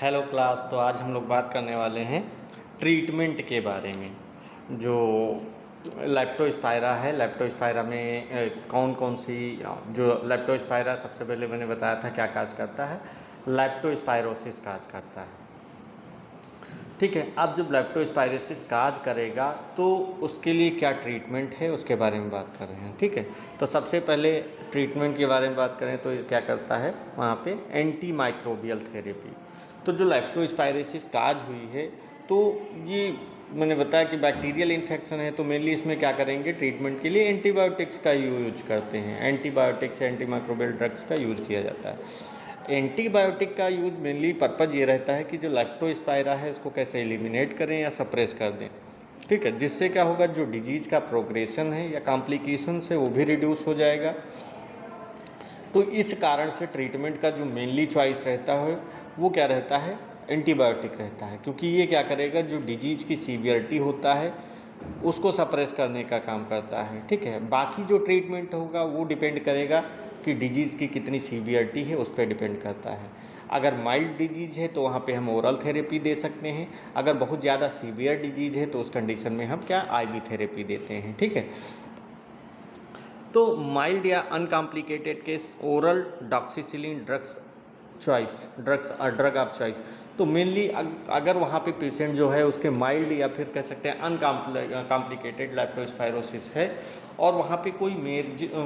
Hello class. तो आज हम लोग बात करने वाले हैं ट्रीटमेंट के बारे में। जो लेप्टोस्पायरा है, लेप्टोस्पायरा में कौन कौन सी, जो लेप्टोस्पायरा सबसे पहले मैंने बताया था क्या काज करता है, लेप्टोस्पायरोसिस काज करता है। ठीक है, अब जब लेप्टोस्पायरोसिस काज करेगा तो उसके लिए क्या ट्रीटमेंट है उसके बारे में बात कर रहे हैं। ठीक है, तो सबसे पहले ट्रीटमेंट के बारे में बात करें तो ये क्या करता है वहाँ पे एंटी माइक्रोबियल थेरेपी। तो जो लेप्टोस्पायरोसिस काज हुई है तो ये मैंने बताया कि बैक्टीरियल इन्फेक्शन है, तो मेनली इसमें क्या करेंगे ट्रीटमेंट के लिए एंटीबायोटिक्स का यूज करते हैं। एंटीबायोटिक्स एंटी माइक्रोबियल ड्रग्स का यूज किया जाता है। एंटीबायोटिक का यूज मेनली पर्पज़ ये रहता है कि जो लेप्टोस्पायरा है उसको कैसे एलिमिनेट करें या सप्रेस कर दें। ठीक है, जिससे क्या होगा जो डिजीज़ का प्रोग्रेशन है या कॉम्प्लिकेशंस है वो भी रिड्यूस हो जाएगा। तो इस कारण से ट्रीटमेंट का जो मेनली चॉइस रहता है वो क्या रहता है, एंटीबायोटिक रहता है, क्योंकि ये क्या करेगा जो डिजीज़ की सीवियरिटी होता है उसको सप्रेस करने का काम करता है। ठीक है, बाकी जो ट्रीटमेंट होगा वो डिपेंड करेगा कि डिजीज़ की कितनी सीवियरिटी है, उस पर डिपेंड करता है। अगर माइल्ड डिजीज़ है तो वहाँ पे हम ओरल थेरेपी दे सकते हैं। अगर बहुत ज़्यादा सीवियर डिजीज़ है तो उस कंडीशन में हम क्या आईवी थेरेपी देते हैं। ठीक है, तो माइल्ड या uncomplicated case oral doxycycline drug of choice. तो मेनली अगर वहाँ पे पेशेंट जो है उसके माइल्ड या फिर कह सकते हैं अनकॉम्प्लिकेटेड लेप्टोस्पायरोसिस है और वहाँ पे कोई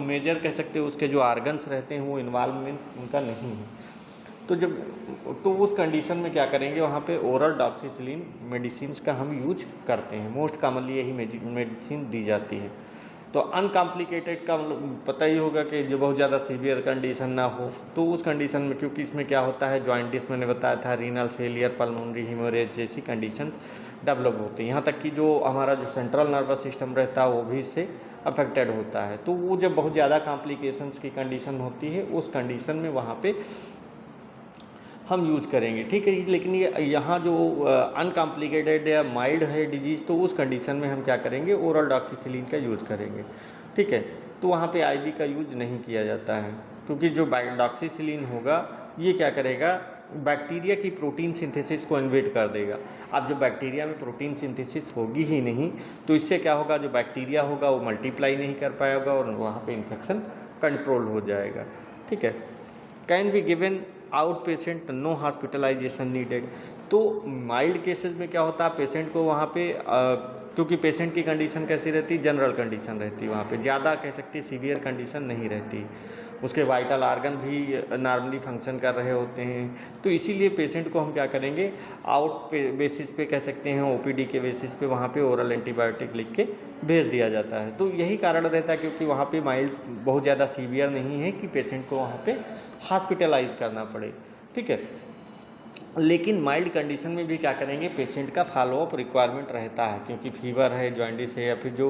मेजर कह सकते हैं उसके जो आर्गन्स रहते हैं वो इन्वॉल्वमेंट उनका नहीं है, तो उस कंडीशन में क्या करेंगे वहाँ पे ओरल डॉक्सीसिलिन मेडिसिन का हम यूज करते हैं। मोस्ट कॉमनली यही मेडिसिन दी जाती है। तो अनकॉम्प्लिकेटेड का मतलब पता ही होगा कि जो बहुत ज़्यादा सीवियर कंडीशन ना हो, तो उस कंडीशन में क्योंकि इसमें क्या होता है जॉइंटिस मैंने बताया था, रीनल फेलियर, पल्मोनरी हेमोरेज जैसी कंडीशन डेवलप होती हैं। यहाँ तक कि जो हमारा जो सेंट्रल नर्वस सिस्टम रहता है वो भी इससे अफेक्टेड होता है। तो वो जब बहुत ज़्यादा कॉम्प्लिकेशंस की कंडीशन होती है उस कंडीशन में वहाँ पे हम यूज़ करेंगे। ठीक है, लेकिन ये यहाँ जो अनकॉम्प्लिकेटेड या माइल्ड है डिजीज़ तो उस कंडीशन में हम क्या करेंगे ओरल डॉक्सीसिलिन का यूज़ करेंगे। ठीक है, तो वहाँ पे आईवी का यूज नहीं किया जाता है, क्योंकि जो डॉक्सीसिलिन होगा ये क्या करेगा बैक्टीरिया की प्रोटीन सिंथेसिस को इन्वेट कर देगा। अब जो बैक्टीरिया में प्रोटीन सिंथेसिस होगी ही नहीं तो इससे क्या होगा जो बैक्टीरिया होगा वो मल्टीप्लाई नहीं कर पाएगा और वहाँ पे इन्फेक्शन कंट्रोल हो जाएगा। ठीक है, can be given out patient, no hospitalisation needed. तो माइल्ड केसेस में क्या होता है पेशेंट को वहाँ पे क्योंकि पेशेंट की कंडीशन कैसी रहती है, जनरल कंडीशन रहती है, वहाँ पे ज़्यादा कह सकती है सीवियर कंडीशन नहीं रहती, उसके वाइटल आर्गन भी नॉर्मली फंक्शन कर रहे होते हैं। तो इसीलिए पेशेंट को हम क्या करेंगे आउट बेसिस पे कह सकते हैं ओपीडी के बेसिस पे वहाँ पे ओरल एंटीबायोटिक लिख के भेज दिया जाता है। तो यही कारण रहता है क्योंकि वहाँ पे माइल्ड बहुत ज़्यादा सीवियर नहीं है कि पेशेंट को वहाँ पे हॉस्पिटलाइज करना पड़े। ठीक है, लेकिन माइल्ड कंडीशन में भी क्या करेंगे पेशेंट का फॉलोअप रिक्वायरमेंट रहता है, क्योंकि फीवर है, जॉइंटिस है या फिर जो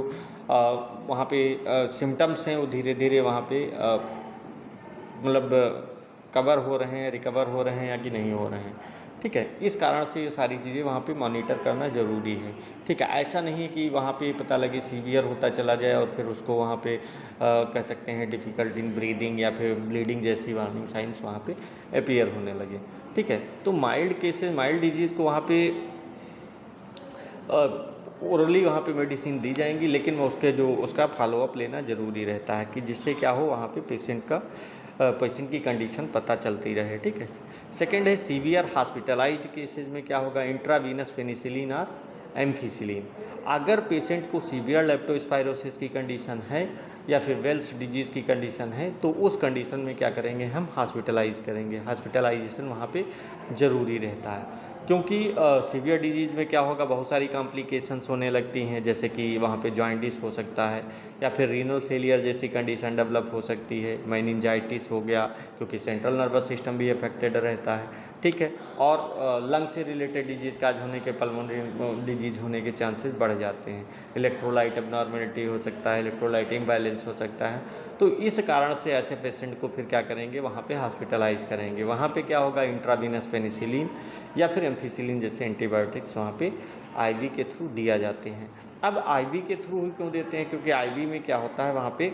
वहाँ पे सिम्टम्स हैं वो धीरे धीरे वहाँ पे मतलब कवर हो रहे हैं, रिकवर हो रहे हैं या कि नहीं हो रहे हैं। ठीक है, इस कारण से ये सारी चीज़ें वहाँ पे मॉनिटर करना ज़रूरी है। ठीक है, ऐसा नहीं है कि वहाँ पे पता लगे सीवियर होता चला जाए और फिर उसको वहाँ पे कह सकते हैं डिफ़िकल्ट इन ब्रीदिंग या फिर ब्लीडिंग जैसी वार्निंग साइंस वहाँ पे अपीयर होने लगे। ठीक है, तो माइल्ड केसेस, माइल्ड डिजीज़ को वहाँ पे ओरली वहाँ पे मेडिसिन दी जाएंगी, लेकिन उसके जो उसका फॉलोअप लेना ज़रूरी रहता है कि जिससे क्या हो वहाँ पे पेशेंट की कंडीशन पता चलती रहे। ठीक है, सेकेंड है सीवियर हॉस्पिटलाइज्ड केसेस में क्या होगा इंट्रावीनस पेनिसिलिन और एम्फिसिलिन। अगर पेशेंट को सीवियर लेप्टोस्पायरोसिस की कंडीशन है या फिर वेल्स डिजीज़ की कंडीशन है तो उस कंडीशन में क्या करेंगे हम हॉस्पिटलाइज करेंगे। हॉस्पिटलाइजेशन वहाँ पे ज़रूरी रहता है, क्योंकि सीवियर डिजीज़ में क्या होगा बहुत सारी कॉम्प्लिकेशंस होने लगती हैं, जैसे कि वहाँ पे जॉइंटिस हो सकता है या फिर रीनल फेलियर जैसी कंडीशन डेवलप हो सकती है, मेनिंजाइटिस हो गया क्योंकि सेंट्रल नर्वस सिस्टम भी अफेक्टेड रहता है। ठीक है, और लंग से रिलेटेड डिजीज़ काज होने के, पल्मोनरी डिजीज़ होने के चांसेस बढ़ जाते हैं। इलेक्ट्रोलाइट एबनॉर्मेलिटी हो सकता है, इलेक्ट्रोलाइट इम्बैलेंस हो सकता है। तो इस कारण से ऐसे पेशेंट को फिर क्या करेंगे वहाँ पे हॉस्पिटलाइज करेंगे। वहाँ पे क्या होगा इंट्रावीनस पेनिसिलिन या फिर एम्फिसिलिन जैसे एंटीबायोटिक्स वहाँ पे आईवी के थ्रू दिया जाते हैं। अब आईवी के थ्रू क्यों देते हैं, क्योंकि आईवी में क्या होता है वहाँ पे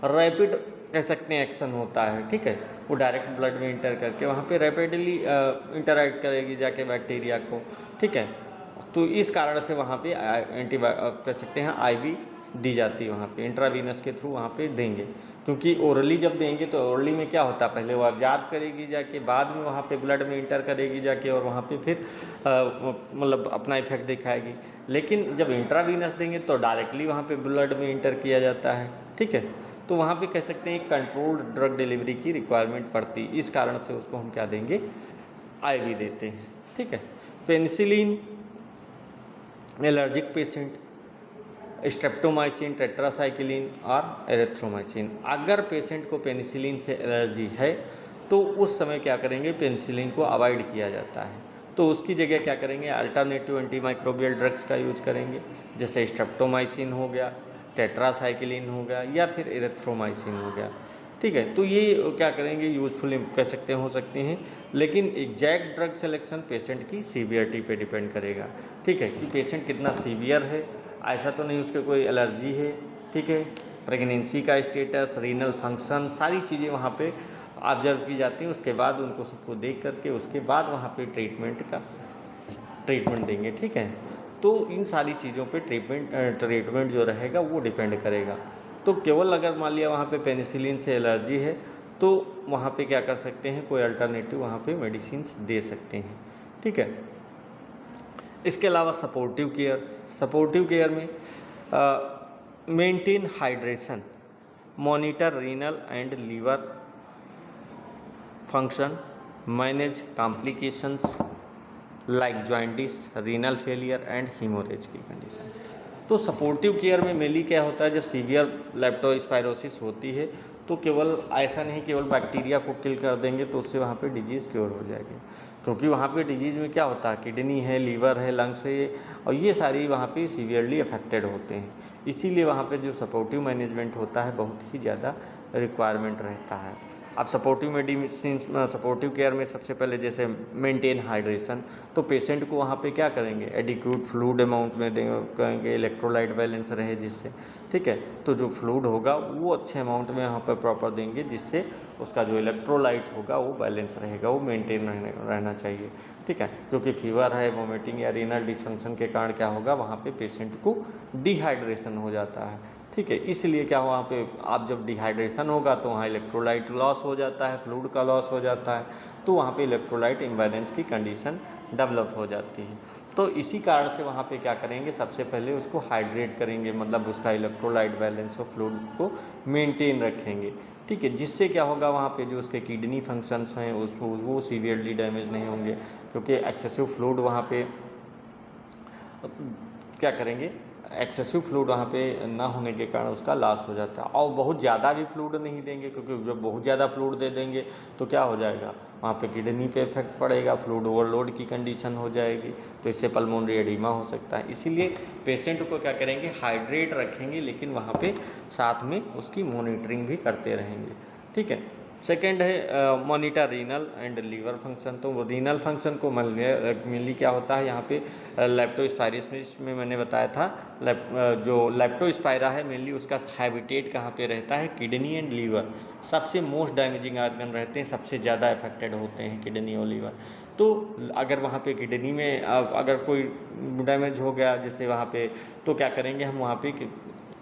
रैपिड कह सकते हैं एक्शन होता है। ठीक है, वो डायरेक्ट ब्लड में इंटर करके वहाँ पे रैपिडली इंटरैक्ट करेगी जाके बैक्टीरिया को, ठीक है। तो इस कारण से वहाँ पे कह सकते हैं आईवी दी जाती है, वहाँ पे इंट्रावीनस के थ्रू वहाँ पे देंगे, क्योंकि ओरली जब देंगे तो ओरली में क्या होता है, पहले वो ऑब्जर्व करेगी जाके, बाद में वहाँ पे ब्लड में इंटर करेगी जाके, और वहाँ पे फिर मतलब अपना इफेक्ट दिखाएगी। लेकिन जब इंट्रावीनस देंगे तो डायरेक्टली वहाँ पे ब्लड में इंटर किया जाता है, ठीक है। तो वहाँ पे कह सकते हैं कंट्रोल्ड ड्रग डिलीवरी की रिक्वायरमेंट पड़ती, इस कारण से उसको हम क्या देंगे, आईवी देते हैं, ठीक है। Penicillin allergic patient, streptomycin, tetracycline और एरिथ्रोमाइसिन। अगर पेशेंट को पेनिसिलिन से एलर्जी है तो उस समय क्या करेंगे, पेनिसिलिन को अवॉइड किया जाता है, तो उसकी जगह क्या करेंगे, अल्टरनेटिव एंटीमाइक्रोबियल ड्रग्स का यूज करेंगे, जैसे स्ट्रेप्टोमाइसिन हो गया, टेट्रासाइक्लिन हो गया, या फिर एरिथ्रोमाइसिन हो गया, ठीक है। तो ये क्या करेंगे, यूजफुल कह सकते हो सकते हैं, लेकिन एग्जैक्ट ड्रग सिलेक्शन पेशेंट की सीवियरिटी पे डिपेंड करेगा, ठीक है, कि पेशेंट कितना सीवियर है, ऐसा तो नहीं उसके कोई एलर्जी है, ठीक है, प्रेगनेंसी का स्टेटस, रीनल फंक्शन, सारी चीज़ें वहाँ पे ऑब्जर्व की जाती हैं। उसके बाद उनको सबको देख करके उसके बाद वहाँ पे ट्रीटमेंट देंगे, ठीक है। तो इन सारी चीज़ों पे ट्रीटमेंट जो रहेगा वो डिपेंड करेगा। तो केवल अगर मान लिया वहाँ पे पेनिसिलिन से एलर्जी है तो वहाँ पे क्या कर सकते हैं, कोई अल्टरनेटिव वहाँ पे मेडिसिन दे सकते हैं, ठीक है। इसके अलावा सपोर्टिव केयर में maintain hydration, monitor renal and liver function, manage complications like jaundice, renal failure and haemorrhage की कंडीशन। तो सपोर्टिव केयर में मेनली क्या होता है, जब सीवियर लेप्टोस्पायरोसिस होती है तो केवल ऐसा नहीं केवल बैक्टीरिया को किल कर देंगे तो उससे वहाँ पे डिजीज़ क्योर हो जाएगी, क्योंकि वहाँ पे डिजीज़ में क्या होता है, किडनी है, लीवर है, लंग्स है, और ये सारी वहाँ पे सीवियरली अफेक्टेड होते हैं। इसीलिए वहाँ पे जो सपोर्टिव मैनेजमेंट होता है बहुत ही ज़्यादा रिक्वायरमेंट रहता है। अब सपोर्टिव केयर में सबसे पहले जैसे मेंटेन हाइड्रेशन, तो पेशेंट को वहाँ पे क्या करेंगे, एडिक्यूट फ्लूइड अमाउंट में करेंगे, इलेक्ट्रोलाइट बैलेंस रहे जिससे, ठीक है। तो जो फ्लूइड होगा वो अच्छे अमाउंट में यहाँ पर प्रॉपर देंगे, जिससे उसका जो इलेक्ट्रोलाइट होगा वो बैलेंस रहेगा, वो मेंटेन रहना चाहिए, ठीक है। क्योंकि फीवर है, वोमिटिंग या रीनल डिसफंक्शन के कारण क्या होगा, वहाँ पे पेशेंट को डिहाइड्रेशन हो जाता है, ठीक है। इसलिए क्या वहाँ पे आप जब डिहाइड्रेशन होगा तो वहाँ इलेक्ट्रोलाइट लॉस हो जाता है, फ्लूइड का लॉस हो जाता है, तो वहाँ पे इलेक्ट्रोलाइट इम्बैलेंस की कंडीशन डेवलप हो जाती है। तो इसी कारण से वहाँ पे क्या करेंगे, सबसे पहले उसको हाइड्रेट करेंगे, मतलब उसका इलेक्ट्रोलाइट बैलेंस और फ्लूइड को मेंटेन रखेंगे, ठीक है। जिससे क्या होगा, वहाँ पे जो उसके किडनी फंक्शंस हैं उसको वो सीवियरली डैमेज नहीं होंगे, क्योंकि एक्सेसिव फ्लूइड वहाँ पे क्या करेंगे, एक्सेसिव फ्लूइड वहाँ पे ना होने के कारण उसका लॉस हो जाता है। और बहुत ज़्यादा भी फ्लूइड नहीं देंगे, क्योंकि जब बहुत ज़्यादा फ्लूइड दे देंगे तो क्या हो जाएगा, वहाँ पे किडनी पे इफेक्ट पड़ेगा, फ्लूइड ओवरलोड की कंडीशन हो जाएगी, तो इससे पल्मोनरी एडिमा हो सकता है। इसीलिए पेशेंट को क्या करेंगे, हाइड्रेट रखेंगे, लेकिन वहाँ पे साथ में उसकी मॉनिटरिंग भी करते रहेंगे, ठीक है। सेकेंड है monitor renal and liver function. तो रीनल फंक्शन को मेनली क्या होता है, यहाँ पे लेप्टोस्पायरोसिस में मैंने बताया था, जो लेप्टोस्पायरा है मेनली उसका हैबिटेट कहाँ पे रहता है, किडनी एंड लीवर सबसे मोस्ट डैमेजिंग ऑर्गन रहते हैं, सबसे ज़्यादा अफेक्टेड होते हैं किडनी और लीवर। तो अगर वहाँ पे किडनी में अगर कोई डैमेज हो गया जैसे वहाँ पे, तो क्या करेंगे हम वहाँ पे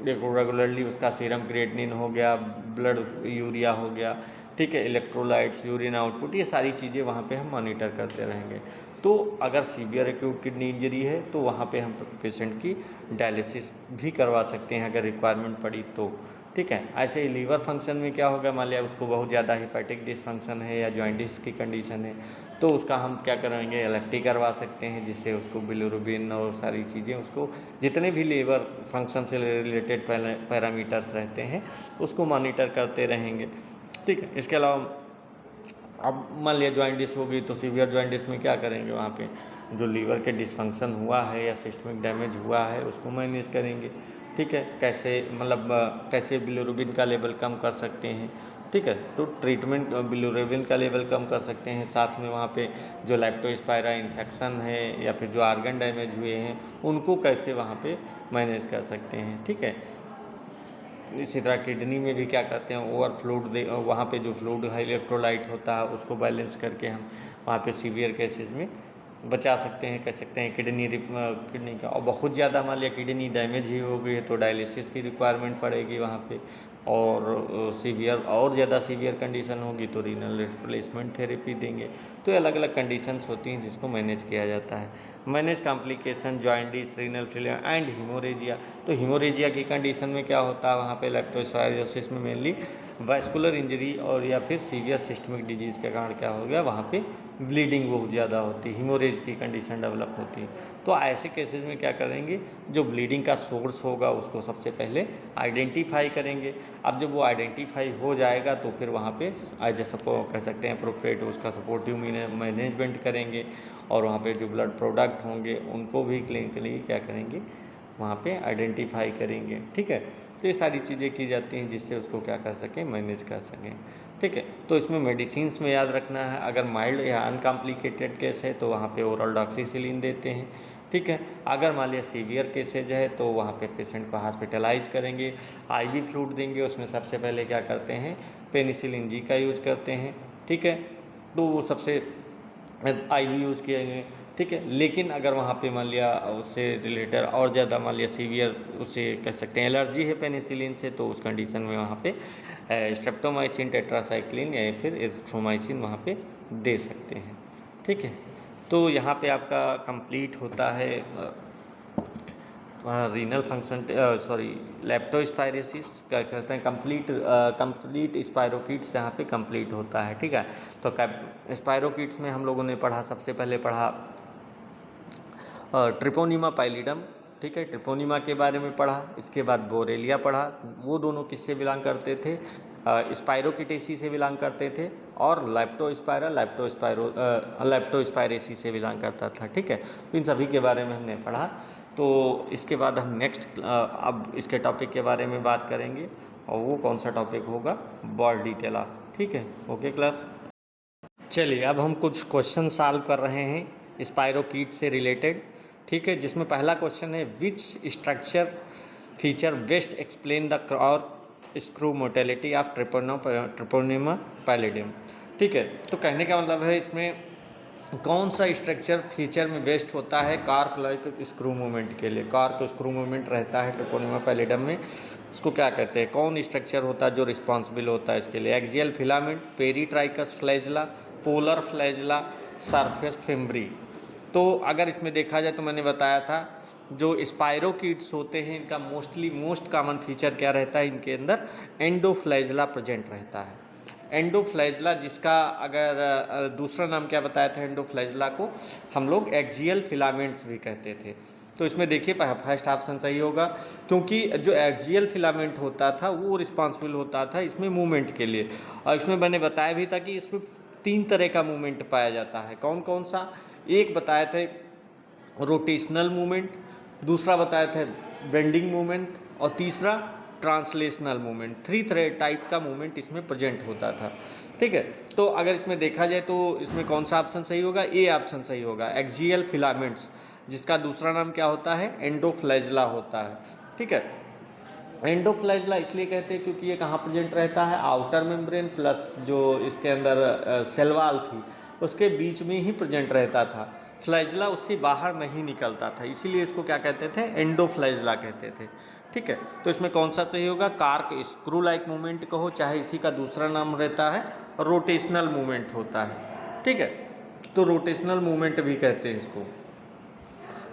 रेगुलरली उसका सीरम क्रिएटिनिन हो गया, ब्लड यूरिया हो गया, ठीक है, इलेक्ट्रोलाइट्स, यूरिन आउटपुट, ये सारी चीज़ें वहाँ पे हम मॉनिटर करते रहेंगे। तो अगर सीवियर एक्यूट किडनी इंजरी है तो वहाँ पे हम पेशेंट की डायलिसिस भी करवा सकते हैं अगर रिक्वायरमेंट पड़ी तो, ठीक है। ऐसे ही लीवर फंक्शन में क्या होगा, मान लिया उसको बहुत ज़्यादा हेपेटिक डिसफंक्शन है या जॉइंटिस की कंडीशन है, तो उसका हम क्या करेंगे, एलएफटी करवा सकते हैं, जिससे उसको बिलिरुबिन और सारी चीज़ें, उसको जितने भी लीवर फंक्शन से रिलेटेड पैरामीटर्स रहते हैं उसको मॉनिटर करते रहेंगे, ठीक है। इसके अलावा अब मान लिया जॉइंटिस हो गई, तो सीवियर जॉइंटिस में क्या करेंगे, वहाँ पे जो लीवर के डिसफंक्शन हुआ है या सिस्टमिक डैमेज हुआ है उसको मैनेज करेंगे, ठीक है। कैसे मतलब कैसे बिलिरुबिन का लेवल कम कर सकते हैं, ठीक है। तो ट्रीटमेंट बिलिरुबिन का लेवल कम कर सकते हैं, साथ में वहाँ पे जो लेप्टोस्पायरा इन्फेक्शन है या फिर जो आर्गन डैमेज हुए हैं उनको कैसे वहाँ पे मैनेज कर सकते हैं, ठीक है। इसी तरह किडनी में भी क्या करते हैं, ओवरफ्लूड दे वहाँ पे जो फ्लूड है इलेक्ट्रोलाइट होता है उसको बैलेंस करके हम वहाँ पे सीवियर केसेस में बचा सकते हैं, कह सकते हैं किडनी का। और बहुत ज़्यादा मान लिया किडनी डैमेज ही हो गई है तो डायलिसिस की रिक्वायरमेंट पड़ेगी वहाँ पे, और सीवियर और ज़्यादा सीवियर कंडीशन होगी तो रीनल रिप्लेसमेंट थेरेपी देंगे। तो ये अलग अलग कंडीशंस होती हैं जिसको मैनेज किया जाता है। Manage complication jaundice, renal failure and haemorrhagia. तो हीमोरेजिया की कंडीशन में क्या होता है वहाँ पे लेप्टोस्पायरोसिस में मेनली वैस्कुलर इंजरी और या फिर सीवियर सिस्टमिक डिजीज़ के कारण क्या हो गया वहाँ पे ब्लीडिंग बहुत ज़्यादा होती है, हीमोरेज की कंडीशन डेवलप होती है। तो ऐसे केसेस में क्या करेंगे, जो ब्लीडिंग का सोर्स होगा उसको सबसे पहले आइडेंटिफाई करेंगे। अब जब वो आइडेंटिफाई हो जाएगा तो फिर वहाँ पे जैसा कह सकते हैं अप्रोप्रिएट उसका सपोर्टिव मैनेजमेंट करेंगे, और वहाँ पे जो ब्लड प्रोडक्ट होंगे उनको भी क्लिनिकली क्या करेंगे वहाँ पे आइडेंटिफाई करेंगे। ठीक है, तो ये सारी चीज़ें की जाती हैं जिससे उसको क्या कर सकें, मैनेज कर सकें। ठीक है, तो इसमें मेडिसिन्स में याद रखना है, अगर माइल्ड या अनकॉम्प्लिकेटेड केस है तो वहाँ पे ओरल डॉक्सीसिलिन देते हैं। ठीक है, अगर मान लिया सीवियर केसेज है तो वहाँ पे पेशेंट को हॉस्पिटलाइज करेंगे, आईवी फ्लूइड देंगे, उसमें सबसे पहले क्या करते हैं पेनिसिलिन जी का यूज करते हैं। ठीक है, तो वो सबसे आईवी यूज़ किएंगे। ठीक है, लेकिन अगर वहाँ पे मान लिया उससे रिलेटेड और ज़्यादा मान लिया सीवियर उसे कह सकते हैं एलर्जी है पेनिसिलिन से, तो उस कंडीशन में वहाँ पे स्ट्रेप्टोमाइसिन, टेट्रासाइक्लिन या फिर एरिथ्रोमाइसिन वहाँ पे दे सकते हैं। ठीक है, तो यहाँ पे आपका कंप्लीट होता है रीनल फंक्शन लेप्टोस्पायरोसिस क्या कहते हैं कंप्लीट स्पायरोकिट्स यहाँ पे कंप्लीट होता है। ठीक है, तो स्पायरोकिट्स में हम लोगों ने पढ़ा, सबसे पहले पढ़ा ट्रिपोनिमा पैलिडम। ठीक है, ट्रिपोनिमा के बारे में पढ़ा, इसके बाद बोरेलिया पढ़ा। वो दोनों किससे बिलोंग करते थे, स्पायरोकिटेसी से बिलोंग करते थे, और लेप्टोस्पायरेसी से बिलोंग करता था। ठीक है, तो इन सभी के बारे में हमने पढ़ा। तो इसके बाद हम नेक्स्ट अब इसके टॉपिक के बारे में बात करेंगे, और वो कौन सा टॉपिक होगा, बॉर्डिटेला। ठीक है, ओके क्लास। चलिए अब हम कुछ क्वेश्चन सॉल्व कर रहे हैं स्पायरोकीट से रिलेटेड। ठीक है, जिसमें पहला क्वेश्चन है which structure feature best explain the और screw mortality of Treponema palladium. ठीक है, तो कहने का मतलब है इसमें कौन सा स्ट्रक्चर फीचर में बेस्ट होता है कार्क लाइक स्क्रू मूवमेंट के लिए। कार्क स्क्रू मूवमेंट रहता है ट्रिपोनिमा पैलिडम में, उसको क्या कहते हैं, कौन स्ट्रक्चर होता है जो रिस्पॉन्सिबल होता है इसके लिए। Axial filament, peritrichous flagella, polar flagella, surface fimbriae. तो अगर इसमें देखा जाए तो मैंने बताया था जो स्पायरोकीट्स होते हैं इनका मोस्ट कॉमन फीचर क्या रहता है, इनके अंदर एंडोफ्लैजिला प्रेजेंट रहता है। एंडोफ्लैजिला, जिसका अगर दूसरा नाम क्या बताया था एंडोफ्लैजिला को, हम लोग एक्सियल फिलामेंट्स भी कहते थे। तो इसमें देखिए फर्स्ट ऑप्शन सही होगा, क्योंकि जो एक्सियल फिलामेंट होता था वो रिस्पॉन्सिबल होता था इसमें मूवमेंट के लिए। और इसमें मैंने बताया भी था कि इसमें 3 तरह का मूवमेंट पाया जाता है। कौन कौन सा, एक बताया था रोटेशनल मूवमेंट, दूसरा बताया था बेंडिंग मूवमेंट, और तीसरा ट्रांसलेशनल मूवमेंट। 3 तरह टाइप का मूवमेंट इसमें प्रेजेंट होता था। ठीक है, तो अगर इसमें देखा जाए तो इसमें कौन सा ऑप्शन सही होगा, ए ऑप्शन सही होगा, एक्सियल फिलामेंट्स, जिसका दूसरा नाम क्या होता है एंडोफ्लैजिला होता है। ठीक है, एंडोफ्लैजिला इसलिए कहते हैं क्योंकि ये कहाँ प्रेजेंट रहता है, आउटर मेम्ब्रेन प्लस जो इसके अंदर सेल वॉल थी उसके बीच में ही प्रेजेंट रहता था। फ्लैजिला उससे बाहर नहीं निकलता था, इसीलिए इसको क्या कहते थे, एंडोफ्लैजिला कहते थे। ठीक है, तो इसमें कौन सा सही होगा, कार्क स्क्रू लाइक मूवमेंट कहो, चाहे इसी का दूसरा नाम रहता है रोटेशनल मूवमेंट होता है। ठीक है, तो रोटेशनल मूवमेंट भी कहते हैं इसको।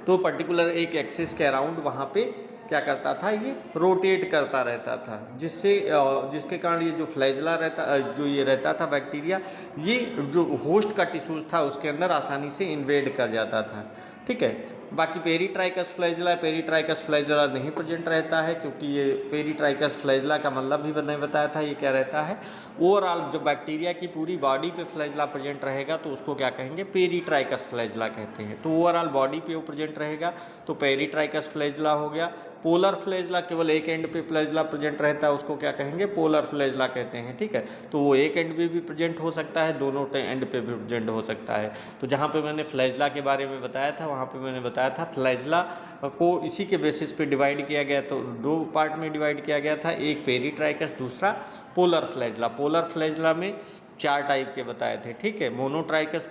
तो पर्टिकुलर एक एक्सिस के अराउंड वहाँ पे क्या करता था, ये रोटेट करता रहता था, जिसके कारण ये जो फ्लैजिला रहता जो ये रहता था बैक्टीरिया, ये जो होस्ट का टिश्यूज था उसके अंदर आसानी से इन्वेड कर जाता था। ठीक है, बाकी पेरीट्राइकस फ्लैजिला नहीं प्रेजेंट रहता है, क्योंकि ये पेरीट्राइकस फ्लैजिला का मतलब भी मैंने बताया था ये क्या रहता है, ओवरऑल जो बैक्टीरिया की पूरी बॉडी पे फ्लैजिला प्रेजेंट रहेगा तो उसको क्या कहेंगे, पेरीट्राइकस फ्लैजिला कहते हैं। तो ओवरऑल बॉडी पे वो प्रेजेंट रहेगा तो पेरीट्राइकस फ्लैजिला हो गया। पोलर फ्लैजिला केवल एक एंड पे फ्लैजिला प्रेजेंट रहता है उसको क्या कहेंगे, पोलर फ्लैजिला कहते हैं, ठीक है। तो वो एक एंड पे भी प्रेजेंट हो सकता है, दोनों एंड पे भी प्रेजेंट हो सकता है। तो जहाँ पे मैंने फ्लैजिला के बारे में बताया था वहाँ पे मैंने बताया था फ्लैजिला को इसी के बेसिस पे डिवाइड किया गया, तो दो पार्ट में डिवाइड किया गया था, एक पेरीट्राइकस, दूसरा पोलर फ्लैजिला। पोलर फ्लैजिला में 4 टाइप के बताए थे, ठीक है, मोनोट्राइकस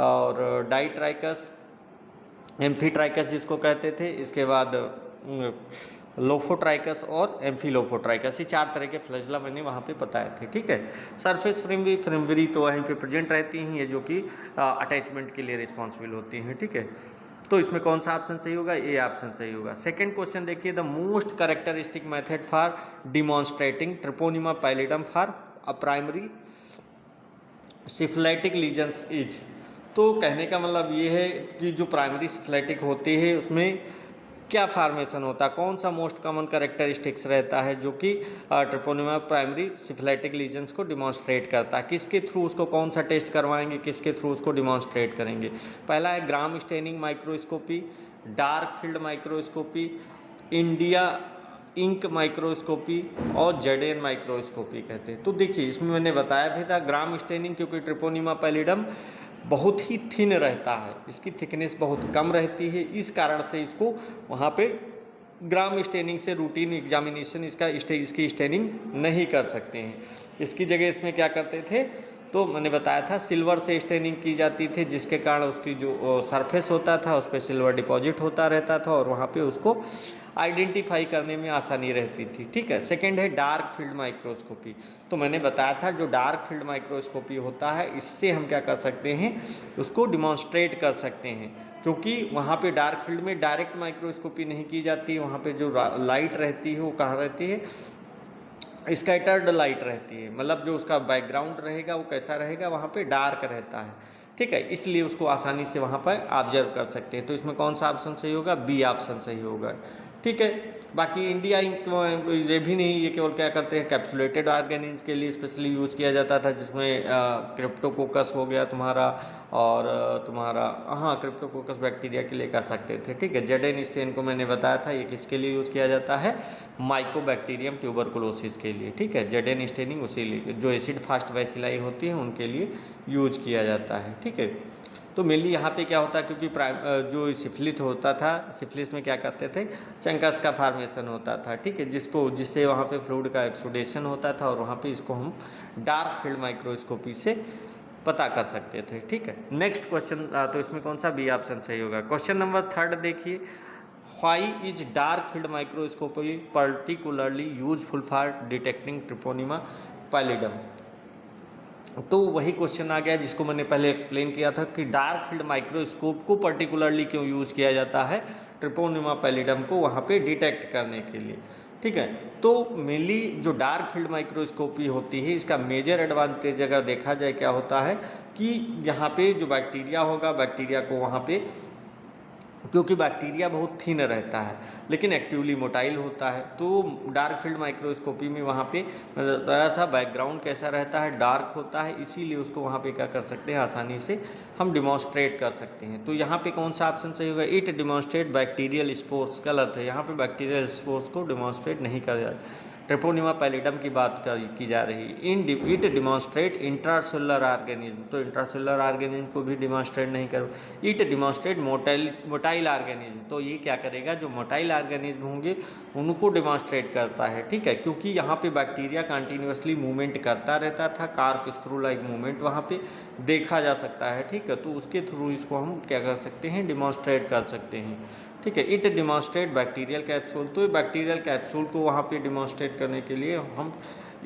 और डाइट्राइकस, एम्फीट्राइकस जिसको कहते थे, इसके बाद लोफोट्राइकस और एम्फीलोफोट्राइकस, ये 4 तरह के फ्लैजिला मैंने वहाँ पे बताए थे, ठीक है। सरफेस फ्रिमरी तो वहीं पे प्रेजेंट रहती हैं, ये जो कि अटैचमेंट के लिए रिस्पॉन्सिबल होती हैं, ठीक है। तो इसमें कौन सा ऑप्शन सही होगा, ए ऑप्शन सही होगा। सेकंड क्वेश्चन देखिए, the most characteristic method for demonstrating Treponema pallidum for a primary syphilitic lesions is. तो कहने का मतलब ये है कि जो प्राइमरी सिफिलिटिक होती है उसमें क्या फार्मेशन होता है, कौन सा मोस्ट कॉमन कैरेक्टरिस्टिक्स रहता है जो कि ट्रिपोनिमा प्राइमरी सिफिलिटिक लीजन्स को डिमॉन्स्ट्रेट करता है, किसके थ्रू उसको कौन सा टेस्ट करवाएंगे, किसके थ्रू उसको डिमॉन्स्ट्रेट करेंगे। पहला है gram staining microscopy, dark field microscopy, India ink microscopy और जेडेन माइक्रोस्कोपी कहते हैं। तो देखिए इसमें मैंने बताया भी था ग्राम स्टेनिंग, क्योंकि ट्रिपोनिमा पैलिडम बहुत ही थिन रहता है, इसकी थिकनेस बहुत कम रहती है, इस कारण से इसको वहाँ पे ग्राम स्टेनिंग से रूटीन एग्जामिनेशन इसकी स्टेनिंग नहीं कर सकते हैं। इसकी जगह इसमें क्या करते थे, तो मैंने बताया था सिल्वर से स्टेनिंग की जाती थी, जिसके कारण उसकी जो सरफेस होता था उस पर सिल्वर डिपॉजिट होता रहता था और वहाँ पे उसको आइडेंटिफाई करने में आसानी रहती थी, ठीक है। सेकंड है डार्क फील्ड माइक्रोस्कोपी। तो मैंने बताया था जो डार्क फील्ड माइक्रोस्कोपी होता है इससे हम क्या कर सकते हैं, उसको डिमॉन्स्ट्रेट कर सकते हैं, क्योंकि वहाँ पे डार्क फील्ड में डायरेक्ट माइक्रोस्कोपी नहीं की जाती है, वहाँ पे जो लाइट रहती है वो कहाँ रहती है, स्कैटर्ड लाइट रहती है, मतलब जो उसका बैकग्राउंड रहेगा वो कैसा रहेगा, वहाँ पे डार्क रहता है, ठीक है, इसलिए उसको आसानी से वहाँ पर ऑब्जर्व कर सकते हैं। तो इसमें कौन सा ऑप्शन सही होगा, बी ऑप्शन सही होगा, ठीक है। बाकी इंडिया इंक ये भी नहीं, ये केवल क्या करते हैं कैप्सुलेटेड ऑर्गेनिज के लिए स्पेशली यूज़ किया जाता था, जिसमें क्रिप्टोकोकस हो गया तुम्हारा और क्रिप्टोकोकस बैक्टीरिया के लिए कर सकते थे, ठीक है। जेडेन स्टेन को मैंने बताया था ये किसके लिए यूज़ किया जाता है, माइकोबैक्टीरियम ट्यूबरकुलोसिस के लिए, ठीक है। जेडेन स्टेनिंग उसी लिए जो एसिड फास्ट वैसिलाई होती है उनके लिए यूज किया जाता है, ठीक है। तो मेनली यहाँ पे क्या होता है, क्योंकि जो सिफिलिस होता था, सिफिलिस में क्या करते थे, चंकस का फार्मेशन होता था, ठीक है, जिससे वहाँ पे फ्लूइड का एक्सुडेशन होता था और वहाँ पे इसको हम डार्क फील्ड माइक्रोस्कोपी से पता कर सकते थे, ठीक है। नेक्स्ट क्वेश्चन, तो इसमें कौन सा बी ऑप्शन सही होगा। क्वेश्चन नंबर 3 देखिए, why is dark field microscopy particularly useful for detecting Treponema pallidum. तो वही क्वेश्चन आ गया जिसको मैंने पहले एक्सप्लेन किया था कि डार्क फील्ड माइक्रोस्कोप को पर्टिकुलरली क्यों यूज़ किया जाता है ट्रिपोनिमा पैलिडम को वहाँ पे डिटेक्ट करने के लिए, ठीक है। तो मेनली जो डार्क फील्ड माइक्रोस्कोपी होती है इसका मेजर एडवांटेज अगर देखा जाए क्या होता है कि यहाँ पे जो बैक्टीरिया होगा, बैक्टीरिया को वहाँ पे, क्योंकि बैक्टीरिया बहुत थिन रहता है लेकिन एक्टिवली मोटाइल होता है, तो डार्क फील्ड माइक्रोस्कोपी में वहाँ पे मैं बताया था बैकग्राउंड कैसा रहता है, डार्क होता है, इसीलिए उसको वहाँ पे क्या कर सकते हैं, आसानी से हम डिमॉन्स्ट्रेट कर सकते हैं। तो यहाँ पे कौन सा ऑप्शन सही होगा, इट डिमॉन्स्ट्रेट बैक्टीरियल स्पोर्स, गलत है, यहाँ पे बैक्टीरियल स्पोर्स को डिमॉन्स्ट्रेट नहीं कर जाए, ट्रिपोनिमा पैलिडम की बात की जा रही है। इट डिमॉन्स्ट्रेट इंट्रासेलुलर ऑर्गेनिज्म, तो इंट्रासेलुलर ऑर्गेनिज्म को भी डिमॉन्स्ट्रेट नहीं कर। इट डिमॉन्स्ट्रेट मोटाइल ऑर्गेनिज्म, तो ये क्या करेगा, जो मोटाइल ऑर्गेनिज्म होंगे उनको डिमॉन्स्ट्रेट करता है, ठीक है, क्योंकि यहाँ पे बैक्टीरिया कंटिन्यूसली मूवमेंट करता रहता था, कार्क स्क्रू लाइक मूवमेंट वहाँ पे देखा जा सकता है, ठीक है। तो उसके थ्रू इसको हम क्या कर सकते हैं, डिमॉन्स्ट्रेट कर सकते हैं, ठीक है। इट डिमॉन्स्ट्रेट बैक्टीरियल कैप्सूल, तो बैक्टीरियल कैप्सूल को वहाँ पे डिमॉन्स्ट्रेट करने के लिए हम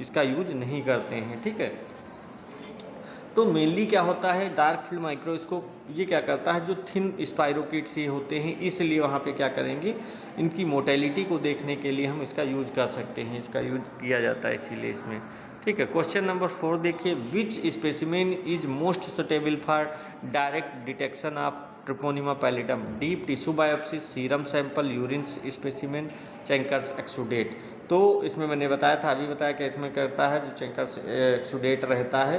इसका यूज नहीं करते हैं, ठीक है। तो मेनली क्या होता है, डार्क फील्ड माइक्रोस्कोप ये क्या करता है, जो थिन स्पाइरोकिट्स ये होते हैं इसलिए वहाँ पे क्या करेंगे, इनकी मोटेलिटी को देखने के लिए हम इसका यूज कर सकते हैं, इसका यूज किया जाता है इसीलिए इसमें, ठीक है। क्वेश्चन नंबर 4 देखिए, which specimen is most suitable for direct detection of Treponema pallidum, deep tissue biopsy, serum sample, urine specimen, chancres exudate. तो इसमें मैंने बताया था, अभी बताया कि इसमें करता है जो चैंकर्स एक्सुडेट रहता है,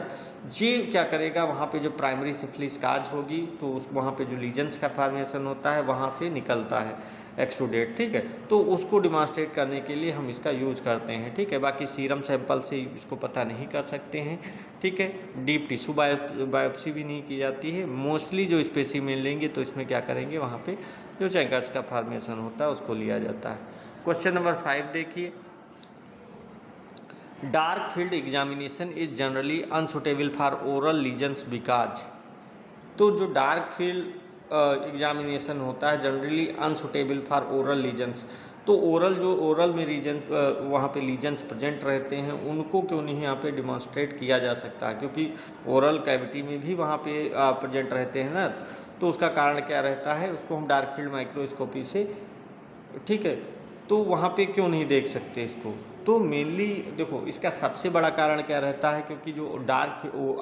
ये क्या करेगा, वहाँ पे जो प्राइमरी सिफिलिस काज होगी तो उस वहाँ पे जो लीजन्स का फॉर्मेशन होता है वहाँ से निकलता है, एक्सुडेट, ठीक है। तो उसको डिमॉन्स्ट्रेट करने के लिए हम इसका यूज करते हैं, ठीक है। बाकी सीरम सैंपल से इसको पता नहीं कर सकते हैं, ठीक है। डीप टिश्यू बायोप्सी भी नहीं की जाती है। मोस्टली जो स्पेसिमेन लेंगे तो इसमें क्या करेंगे, वहाँ पे जो चैंकर्स का फॉर्मेशन होता है उसको लिया जाता है। क्वेश्चन नंबर 5 देखिए, dark field examination is generally unsuitable for oral lesions because. तो जो डार्क फील्ड एग्जामिनेशन होता है generally unsuitable for oral lesions, तो ओरल में रीजन वहाँ पे लीजन्स प्रेजेंट रहते हैं, उनको क्यों नहीं यहाँ पे डिमॉन्स्ट्रेट किया जा सकता है, क्योंकि ओरल कैविटी में भी वहाँ पे प्रेजेंट रहते हैं ना। तो उसका कारण क्या रहता है, उसको हम डार्क फील्ड माइक्रोस्कोपी से, ठीक है, तो वहाँ पे क्यों नहीं देख सकते इसको। तो मेनली देखो इसका सबसे बड़ा कारण क्या रहता है, क्योंकि जो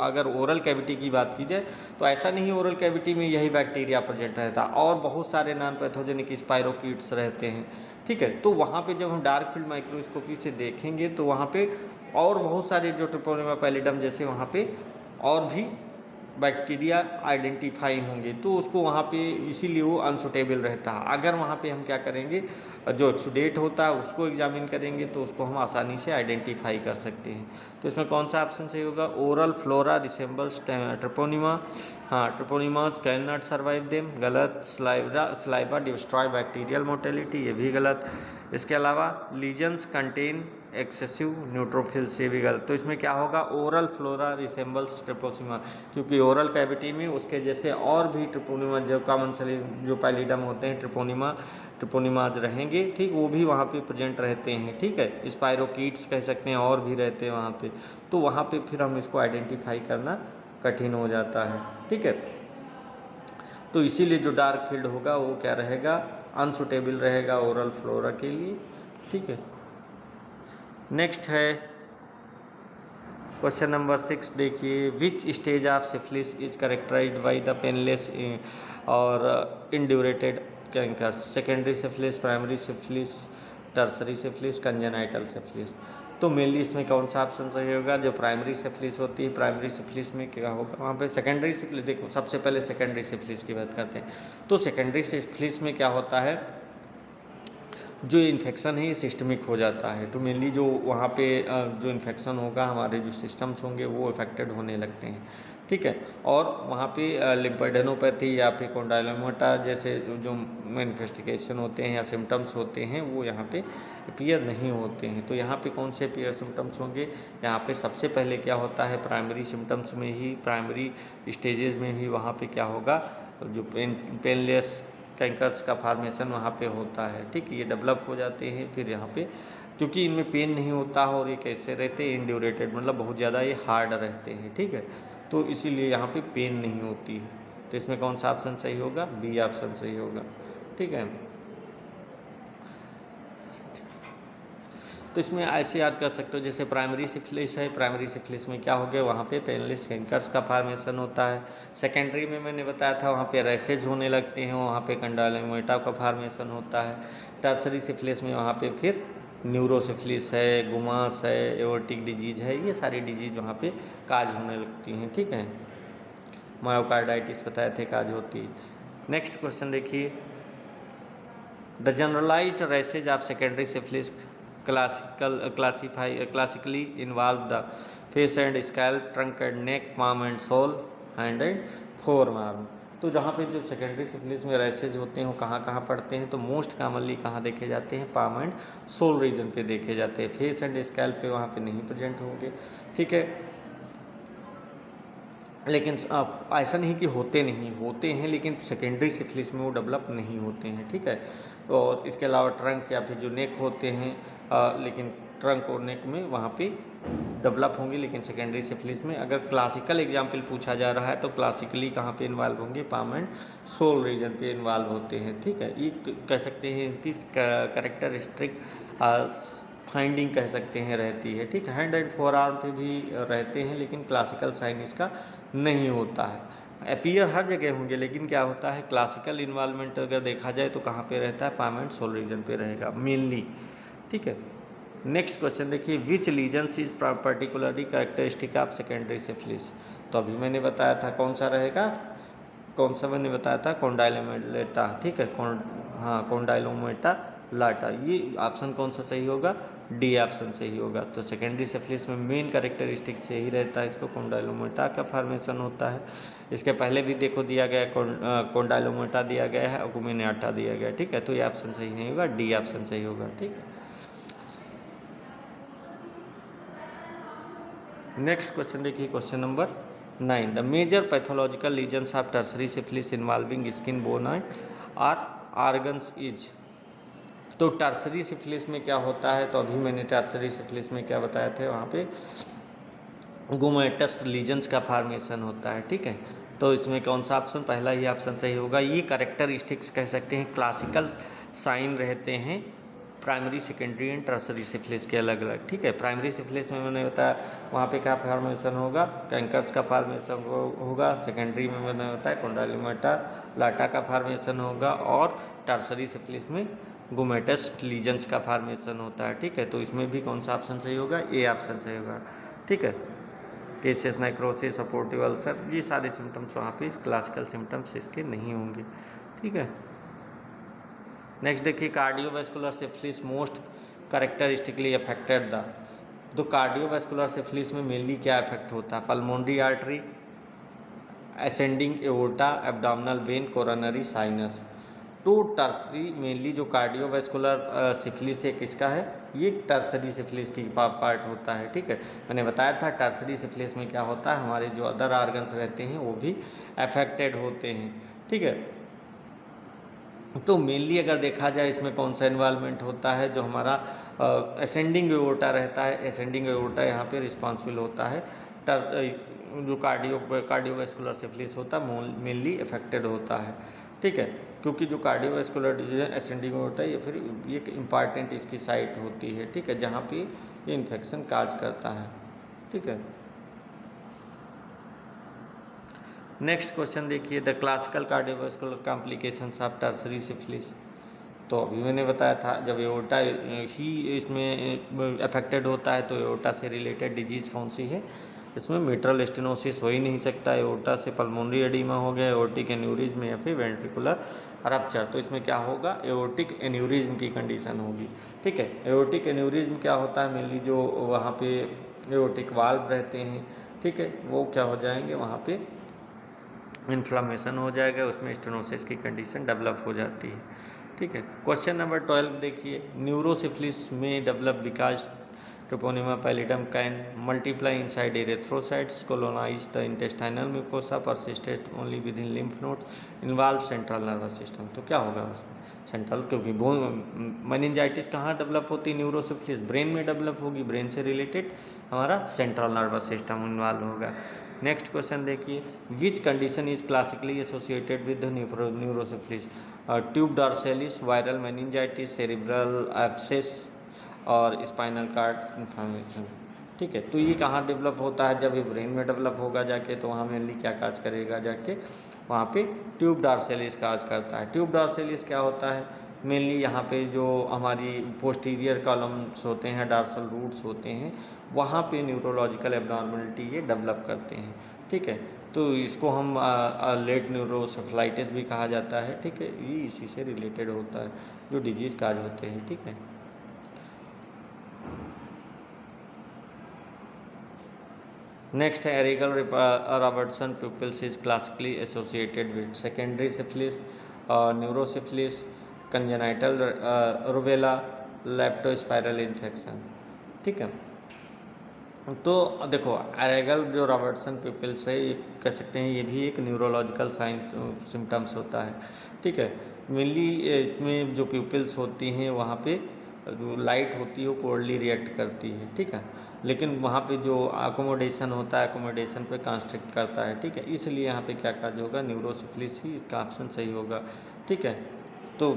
अगर ओरल कैविटी की बात की जाए तो ऐसा नहीं ओरल कैविटी में यही बैक्टीरिया प्रेजेंट रहता है, और बहुत सारे नॉन पैथोजेनिक स्पाइरोकीट्स रहते हैं, ठीक है। तो वहाँ पे जब हम डार्क फील्ड माइक्रोस्कोपी से देखेंगे तो वहाँ पे और बहुत सारे जो ट्रिपोनिमा पैलिडम जैसे वहाँ पे और भी बैक्टीरिया आइडेंटिफाई होंगे, तो उसको वहाँ पे इसीलिए वो अनसुटेबल रहता है। अगर वहाँ पे हम क्या करेंगे, जो एक्सुडेट होता है उसको एग्जामिन करेंगे तो उसको हम आसानी से आइडेंटिफाई कर सकते हैं। तो इसमें कौन सा ऑप्शन सही होगा, ओरल फ्लोरा रिसेम्बल्स ट्रिपोनिमा। हाँ, treponemas can not survive them, गलत। स्लाइवा डिस्ट्रॉय बैक्टीरियल मोटेलिटी, ये भी गलत। इसके अलावा लीजन्स कंटेन एक्सेसिव न्यूट्रोफिल्स, ये भी गलत। तो इसमें क्या होगा, ओरल फ्लोरा रिसेम्बल्स ट्रिपोनिमा, क्योंकि ओरल कैविटी में उसके जैसे और भी ट्रिपोनिमा जो कॉमन जो पैलिडम होते हैं ट्रिपोनिमाज रहेंगे, ठीक, वो भी वहाँ पे प्रेजेंट रहते हैं, ठीक है। स्पाइरोकीट्स कह सकते हैं और भी रहते हैं वहाँ पे, तो वहाँ पे फिर हम इसको आइडेंटिफाई करना कठिन हो जाता है, ठीक है। तो इसीलिए जो डार्क फील्ड होगा वो क्या रहेगा, अनसुटेबल रहेगा ओरल फ्लोरा के लिए, ठीक है। नेक्स्ट है क्वेश्चन नंबर 6 देखिए, which stage of syphilis is characterized by the painless और indurated chancres, secondary syphilis, primary syphilis, tertiary syphilis, congenital syphilis. तो मेनली इसमें कौन सा ऑप्शन सही होगा, जो प्राइमरी सिफिलिस होती है, प्राइमरी सिफिलिस में क्या होगा, वहाँ पे सेकेंडरी सिफिलिस, देखो सबसे पहले सेकेंडरी सिफिलिस की बात करते हैं। तो सेकेंडरी सिफिलिस में क्या होता है, जो इन्फेक्शन है ये सिस्टमिक हो जाता है, तो मेनली जो वहाँ पे जो इन्फेक्शन होगा हमारे जो सिस्टम्स होंगे वो इफेक्टेड होने लगते हैं, ठीक है। और वहाँ पे लिम्फेडेनोपैथी या फिर कॉन्डाइलोमाटा जैसे जो मैनिफेस्टिकेशन होते हैं या सिम्टम्स होते हैं वो यहाँ पे अपीयर नहीं होते हैं। तो यहाँ पे कौन से अपीयर सिम्टम्स होंगे, यहाँ पे सबसे पहले क्या होता है, प्राइमरी सिम्टम्स में ही, प्राइमरी स्टेजेस में ही वहाँ पे क्या होगा, जो पेनलेस कैंकर्स का फॉर्मेशन वहाँ पे होता है, ठीक, ये डेवलप हो जाते हैं। फिर यहाँ पे क्योंकि इनमें पेन नहीं होता और ये कैसे रहते हैं, इंड्यूरेटेड, मतलब बहुत ज़्यादा ये हार्ड रहते हैं, ठीक है। तो इसीलिए यहाँ पे पेन नहीं होती है। तो इसमें कौन सा ऑप्शन सही होगा, बी ऑप्शन सही होगा, ठीक है। तो इसमें ऐसे याद कर सकते हो, जैसे प्राइमरी सिफिलिस है, प्राइमरी सिफिलिस में क्या हो गया, वहाँ पे पेनलेस कैंकर्स का फॉर्मेशन होता है। सेकेंडरी में मैंने बताया था वहाँ पे रैसेज होने लगते हैं, वहाँ पे कंडाइलोमाटा का फॉर्मेशन होता है। टर्सरी सिफिलिस में वहाँ पे फिर न्यूरोसिफिलिस है, गुमास है, एओर्टिक डिजीज है, ये सारी डिजीज वहाँ पे काज होने लगती हैं, ठीक है। मायोकार्डाइटिस बताए थे काज होती है। नेक्स्ट क्वेश्चन देखिए, the generalised rashes of secondary syphilis classically involve the face and scalp, trunk and neck, palm and sole, hand and forearm। तो जहाँ पे जो सेकेंडरी सिफिलिस में रैसेज होते हैं वो कहाँ पड़ते हैं, तो मोस्ट कॉमनली कहाँ देखे जाते हैं, पाम एंड सोल रीजन पे देखे जाते हैं, फेस एंड स्कैल्प पे वहाँ पे नहीं प्रेजेंट होंगे, ठीक है। लेकिन ऐसा नहीं कि होते नहीं, होते हैं, लेकिन सेकेंडरी सिफिलिस में वो डेवलप नहीं होते हैं, ठीक है। और इसके अलावा ट्रंक या फिर जो नेक होते हैं, लेकिन ट्रंक और नेक में वहाँ पे डेवलप होंगे, लेकिन सेकेंडरी सिफिलिस में अगर क्लासिकल एग्जाम्पल पूछा जा रहा है तो क्लासिकली कहाँ पे इन्वॉल्व होंगे, पाम एंड सोल रीजन पे इन्वॉल्व होते हैं, ठीक है। ये कह सकते हैं कि कैरेक्टरिस्टिक फाइंडिंग कह सकते हैं रहती है, ठीक है। हैंड एंड फोर आर्म पे भी रहते हैं, लेकिन क्लासिकल साइन इसका नहीं होता है। अपीयर हर जगह होंगे, लेकिन क्या होता है, क्लासिकल इन्वॉल्वमेंट अगर देखा जाए तो कहाँ पे रहता है, पाम एंड सोल रीजन पे रहेगा मेनली, ठीक है। नेक्स्ट क्वेश्चन देखिए, which lesions is particularly characteristic of secondary syphilis. तो अभी मैंने बताया था कौन सा रहेगा, कौन सा मैंने बताया था, कॉन्डाइलोमाटा, ठीक है। हाँ कॉन्डाइलोमेटा लाटा, ये ऑप्शन कौन सा सही होगा, डी ऑप्शन सही होगा। तो सेकेंडरी सिफिलिस में मेन कैरेक्टरिस्टिक से ही रहता है, इसको कॉन्डाइलोमेटा का फॉर्मेशन होता है। इसके पहले भी देखो दिया गया है, कॉन्डाइलोमेटा दिया गया है, अकुमिनाटा दिया गया है, ठीक है। तो ये ऑप्शन सही नहीं होगा, डी ऑप्शन सही होगा, ठीक है। नेक्स्ट क्वेश्चन देखिए, question number 9, the major pathological lesions of tertiary syphilis involving skin bone और ऑर्गन्स इज। तो टर्सरी सिफिलिस में क्या होता है, तो अभी मैंने टर्सरी सिफिलिस में क्या बताया थे, वहाँ पे गुमेटस लीजन्स का फॉर्मेशन होता है, ठीक है। तो इसमें कौन सा ऑप्शन, पहला ही ऑप्शन सही होगा। ये कैरेक्टरिस्टिक्स कह सकते हैं, क्लासिकल साइन रहते हैं primary, secondary and tertiary syphilis के अलग अलग, ठीक है। प्राइमरी सिफिलिस में मैंने बताया वहाँ पे क्या फॉर्मेशन होगा, कैंकर्स का फॉर्मेशन होगा। सेकेंडरी में मैंने बताया कॉन्डाइलोमेटा लाटा का फॉर्मेशन होगा, और टर्सरी सिफिलिस में गुमेटस लीजन्स का फॉर्मेशन होता है, ठीक है। तो इसमें भी कौन सा ऑप्शन सही होगा, ए ऑप्शन सही होगा, ठीक है। केसियस नेक्रोसिस, सपोर्टिव अल्सर, ये सारे सिम्टम्स वहाँ पे क्लासिकल सिम्टम्स इसके नहीं होंगे, ठीक है। नेक्स्ट देखिए, cardiovascular syphilis most characteristically affected the. तो कार्डियोवैस्कुलर सिफिलिस में मेनली क्या इफेक्ट होता है, pulmonary artery, ascending aorta, abdominal when, coronary sinus. तो टर्सरी मेनली जो कार्डियोवैस्कुलर सिफिलिस है किसका है, ये टर्सरी सिफिलिस की पार्ट होता है, ठीक है। मैंने बताया था टर्सरी सिफिलिस में क्या होता है, हमारे जो अदर ऑर्गन्स रहते हैं वो भी अफेक्टेड होते हैं, ठीक है। तो मेनली अगर देखा जाए इसमें कौन सा इन्वॉल्वमेंट होता है, जो हमारा असेंडिंग एओर्टा रहता है, असेंडिंग एओर्टा यहाँ पे रिस्पॉन्सिबल होता है। जो कार्डियोवैस्कुलर सिफिलिस होता है मेनली अफेक्टेड होता है, ठीक है। क्योंकि जो कार्डियोवैस्कुलर डिजीज असेंडिंग होता है, या फिर एक इम्पॉर्टेंट इसकी साइट होती है, ठीक है, जहाँ पे ये इन्फेक्शन काज करता है, ठीक है। नेक्स्ट क्वेश्चन देखिए, the classical cardiovascular complications of tertiary syphilis. तो अभी मैंने बताया था जब एओर्टा ही इसमें अफेक्टेड होता है, तो एओर्टा से रिलेटेड डिजीज़ कौन सी है, इसमें मिट्रल स्टेनोसिस हो ही नहीं सकता, एओर्टा से पल्मोनरी एडिमा हो गया, एओर्टिक एन्यूरिज्म या फिर वेंट्रिकुलर रप्चर। तो इसमें क्या होगा, एओर्टिक एन्यूरिज्म की कंडीशन होगी, ठीक है। एओर्टिक एन्यूरिज्म क्या होता है, मेनली जो वहाँ पे एओर्टिक वाल्व रहते हैं, ठीक है, वो क्या हो जाएंगे, वहाँ पे इन्फ्लामेशन हो जाएगा, उसमें स्टेनोसिस की कंडीशन डेवलप हो जाती है, ठीक है। क्वेश्चन नंबर 12 देखिए, न्यूरोसिफिलिस में develop because Treponema pallidum can multiply inside erythrocytes, colonize the intestinal mucosa, persisted only with in lymph nodes, involve central nervous system. तो क्या होगा उसमें सेंट्रल, क्योंकि मेनिंजाइटिस कहाँ डेवलप होती है, न्यूरोसिफिलिस ब्रेन में डेवलप होगी, ब्रेन से रिलेटेड हमारा सेंट्रल नर्वस सिस्टम इन्वॉल्व होगा। नेक्स्ट क्वेश्चन देखिए, which condition is classically associated with neurosyphilis, tabes dorsalis, viral meningitis, cerebral abscess और स्पाइनल कार्ड इन्फ्लेमेशन, ठीक है। तो ये कहाँ डेवलप होता है, जब ये ब्रेन में डेवलप होगा जाके, तो वहाँ मेनली क्या काज करेगा जाके, वहाँ पे ट्यूब डॉर्सेलिस काज करता है। ट्यूब डॉर्सेलिस क्या होता है, मेनली यहाँ पे जो हमारी पोस्टीरियर कॉलम्स होते हैं, डॉर्सल रूट्स होते हैं, वहाँ पे न्यूरोलॉजिकल एब्नॉर्मलिटी ये डेवलप करते हैं, ठीक है। तो इसको हम लेट न्यूरोसेफलाइटिस भी कहा जाता है, ठीक है। ये इसी से रिलेटेड होता है जो डिजीज़ काज होते हैं, ठीक है। नेक्स्ट है Argyll Robertson pupils is classically associated with secondary syphilis, neurosyphilis, congenital rubella, leptospiral infection, ठीक है। तो देखो एरेगल जो रॉबर्टसन प्यूपिल्स है, ये कह सकते हैं ये भी एक न्यूरोलॉजिकल साइंस सिम्टम्स होता है, ठीक है। मेनली इसमें जो प्यूपिल्स होती हैं वहाँ पे जो लाइट होती है वो पोरली रिएक्ट करती है, ठीक है। लेकिन वहाँ पे जो अकोमोडेशन होता है, अकोमोडेशन पे कंस्ट्रिक्ट करता है, ठीक है। इसलिए यहाँ पे क्या काज होगा, न्यूरोसिफिलिस ही इसका ऑप्शन सही होगा, ठीक है। तो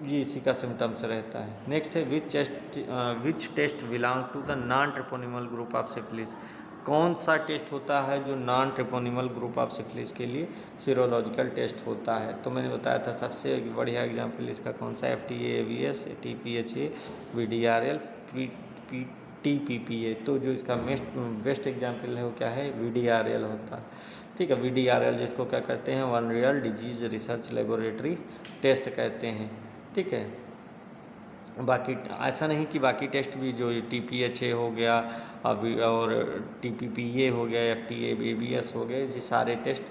ये इसी का सिम्टम्स रहता है। नेक्स्ट है which test belong to the non treponemal group of syphilis. कौन सा टेस्ट होता है जो non treponemal group of syphilis के लिए सीरोलॉजिकल टेस्ट होता है। तो मैंने बताया था सबसे बढ़िया एग्जाम्पल इसका कौन सा, FTA AVS, TPHA, VDRL, TPPA। तो जो इसका बेस्ट एग्जाम्पल है वो क्या है, VDRL होता है। ठीक है, VDRL जिसको क्या कहते हैं, venereal disease research laboratory test कहते हैं। ठीक है, बाकी ऐसा नहीं कि बाकी टेस्ट भी जो TPHA हो गया अभी और TPPA हो गया, FDA ABS हो गए, ये सारे टेस्ट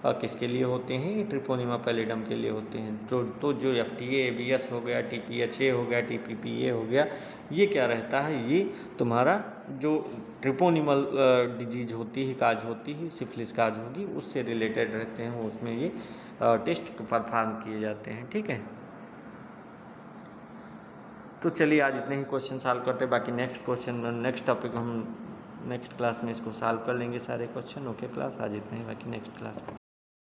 किसके लिए होते हैं, ट्रिपोनिमा पैलिडम के लिए होते हैं। तो जो FDA ABS हो गया, TPHA हो गया, TPPA हो गया, ये क्या रहता है, ये तुम्हारा जो ट्रिपोनिमल डिजीज होती है, काज होती है, सिफिलिस काज होगी, उससे रिलेटेड रहते हैं, उसमें ये टेस्ट परफॉर्म किए जाते हैं। ठीक है, तो चलिए आज इतने ही क्वेश्चन सॉल्व करते हैं, बाकी नेक्स्ट क्वेश्चन नेक्स्ट टॉपिक हम नेक्स्ट क्लास में इसको सॉल्व कर लेंगे सारे क्वेश्चन। ओके क्लास, आज इतने ही, बाकी नेक्स्ट क्लास।